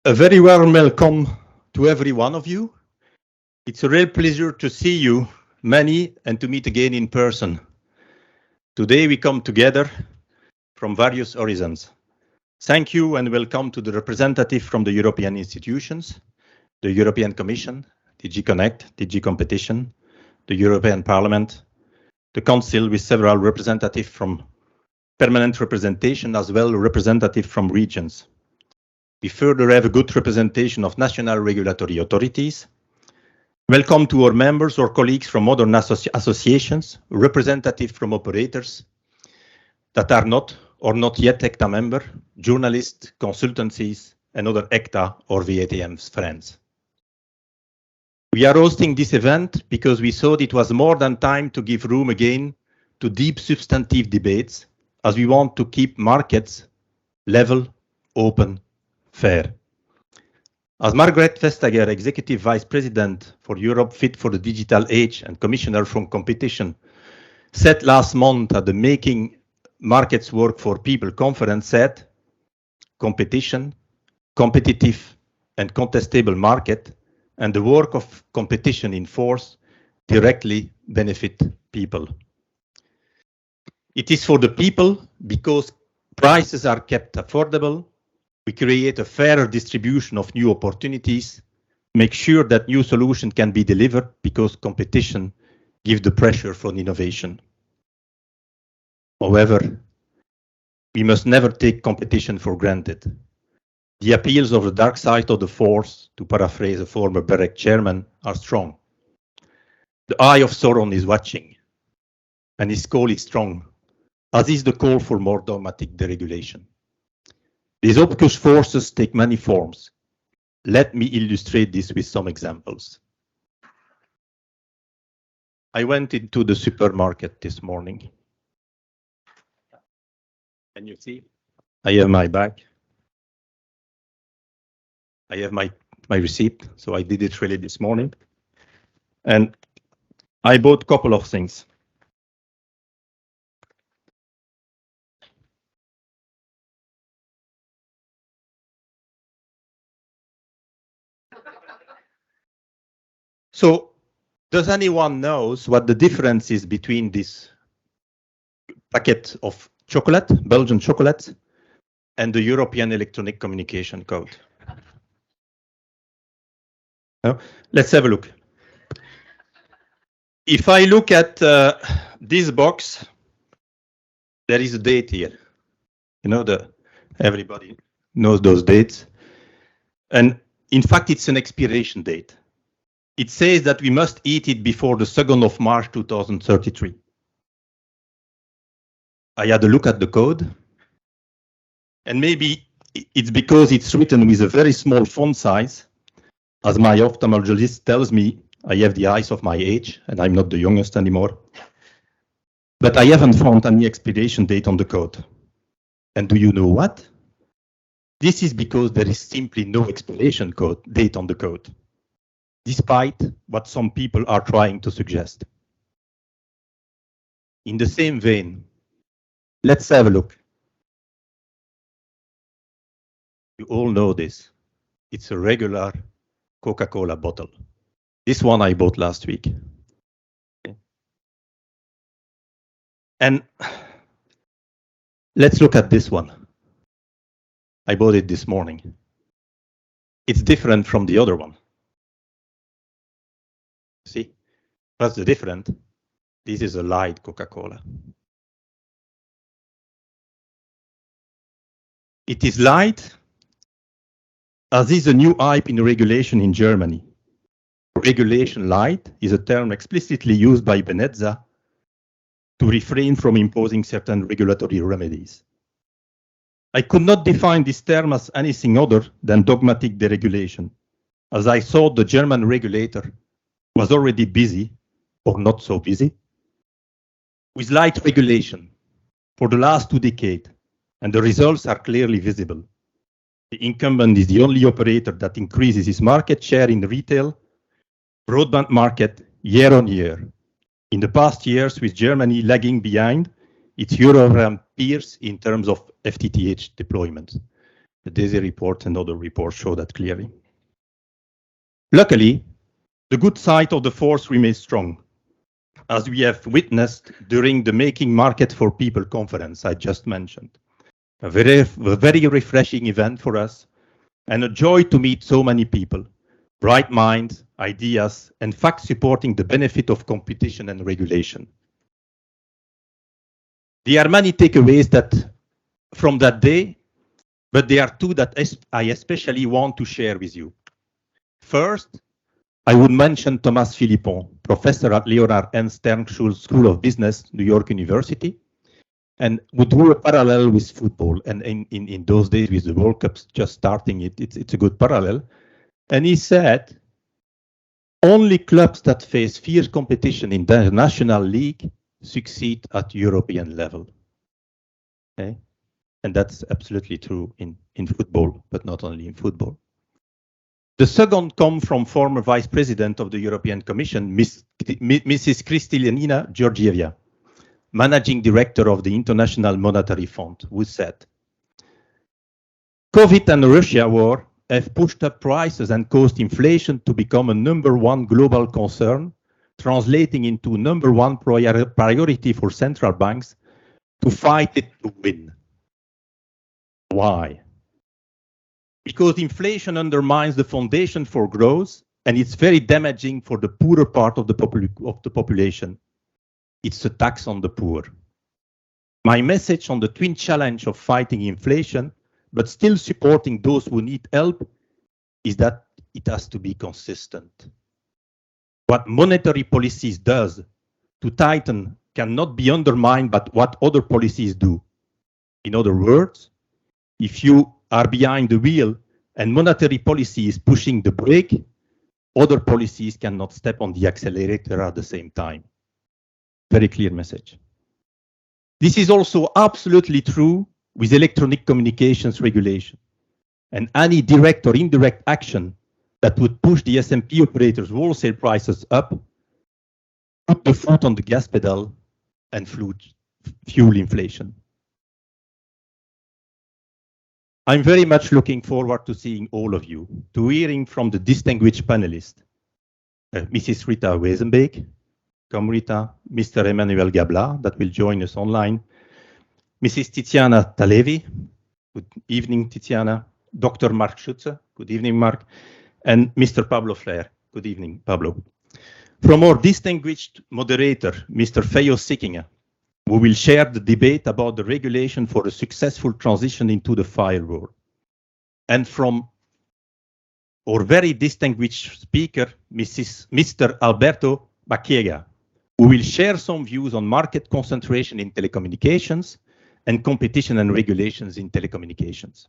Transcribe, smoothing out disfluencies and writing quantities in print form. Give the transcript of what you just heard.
A very warm welcome to every one of you. It's a real pleasure to see you, many, and to meet again in person. Today we come together from various horizons. Thank you and welcome to the representative from the European institutions, the European Commission, DG Connect, DG Competition, the European Parliament, the Council with several representatives from permanent representation as well representatives from regions. We further have a good representation of national regulatory authorities. Welcome to our members or colleagues from other associations, representatives from operators that are not or not yet ecta member, journalists, consultancies, and other ecta or VATM friends. We are hosting this event because we thought it was more than time to give room again to deep substantive debates, as we want to keep markets level, open, fair. As Margaret Vestager, Executive Vice President for Europe Fit for the Digital Age and Commissioner from Competition, said last month at the Making Markets Work for People conference, said, competition, competitive and contestable market, and the work of competition in force directly benefit people. It is for the people because prices are kept affordable. We create a fairer distribution of new opportunities, make sure that new solutions can be delivered because competition gives the pressure for innovation. However, we must never take competition for granted. The appeals of the dark side of the force, to paraphrase a former BEREC chairman, are strong. The eye of Sauron is watching, and his call is strong, as is the call for more dogmatic deregulation. These obtuse forces take many forms. Let me illustrate this with some examples. I went into the supermarket this morning. Can you see? I have my bag. I have my receipt, so I did it really this morning. And I bought a couple of things. So, does anyone knows what the difference is between this packet of chocolate, Belgian chocolate, and the European Electronic Communication Code? No? Let's have a look. If I look at this box, there is a date here. You know, everybody knows those dates. And in fact, it's an expiration date. It says that we must eat it before the 2nd of March 2033. I had a look at the code, and maybe it's because it's written with a very small font size. As my ophthalmologist tells me, I have the eyes of my age, and I'm not the youngest anymore. But I haven't found any expiration date on the code. And do you know what? This is because there is simply no expiration date on the code, despite what some people are trying to suggest. In the same vein, let's have a look. You all know this. It's a regular Coca-Cola bottle. This one I bought last week. Okay. And let's look at this one. I bought it this morning. It's different from the other one. See, that's the difference. This is a light Coca-Cola. It is light, as is a new hype in regulation in Germany. Regulation light is a term explicitly used by Venezia to refrain from imposing certain regulatory remedies. I could not define this term as anything other than dogmatic deregulation, as I thought the German regulator was already busy, or not so busy, with light regulation for the last 2 decades, and the results are clearly visible. The incumbent is the only operator that increases its market share in the retail broadband market year on year. In the past years, with Germany lagging behind its European peers in terms of FTTH deployment. The DESE report and other reports show that clearly. Luckily, the good side of the force remains strong, as we have witnessed during the Making Market for People conference I just mentioned. A very refreshing event for us, and a joy to meet so many people, bright minds, ideas, and facts supporting the benefit of competition and regulation. There are many takeaways from that day, but there are two that I especially want to share with you. First, I would mention Thomas Philippon, professor at Leonard N. Stern School of Business, New York University, and would draw a parallel with football. And in those days, with the World Cup just starting, it's a good parallel. And he said, only clubs that face fierce competition in the national league succeed at European level. Okay? And that's absolutely true in football, but not only in football. The second comes from former Vice President of the European Commission, Mrs. Kristalina Georgieva, Managing Director of the International Monetary Fund, who said, COVID and the Russia war have pushed up prices and caused inflation to become a #1 global concern, translating into #1 priority for central banks to fight it to win. Why? Because inflation undermines the foundation for growth, and it's very damaging for the poorer part of the population. It's a tax on the poor. My message on the twin challenge of fighting inflation, but still supporting those who need help, is that it has to be consistent. What monetary policies does to tighten cannot be undermined by what other policies do. In other words, if you are behind the wheel and monetary policy is pushing the brake, other policies cannot step on the accelerator at the same time. Very clear message. This is also absolutely true with electronic communications regulation. And any direct or indirect action that would push the SMP operators' wholesale prices up, put the foot on the gas pedal and fuel inflation. I'm very much looking forward to seeing all of you, to hearing from the distinguished panelists, Mrs. Rita Wezenbeek, come Rita, Mr. Emmanuel Gabla, that will join us online, Mrs. Tiziana Talevi, good evening, Tiziana, Dr. Mark Schutze, good evening, Mark, and Mr. Pablo Flair, good evening, Pablo. From our distinguished moderator, Mr. Feyo Sikkinga, we will share the debate about the regulation for a successful transition into the firewall. And from our very distinguished speaker, Mr. Alberto Bacchiega, who will share some views on market concentration in telecommunications and competition and regulations in telecommunications.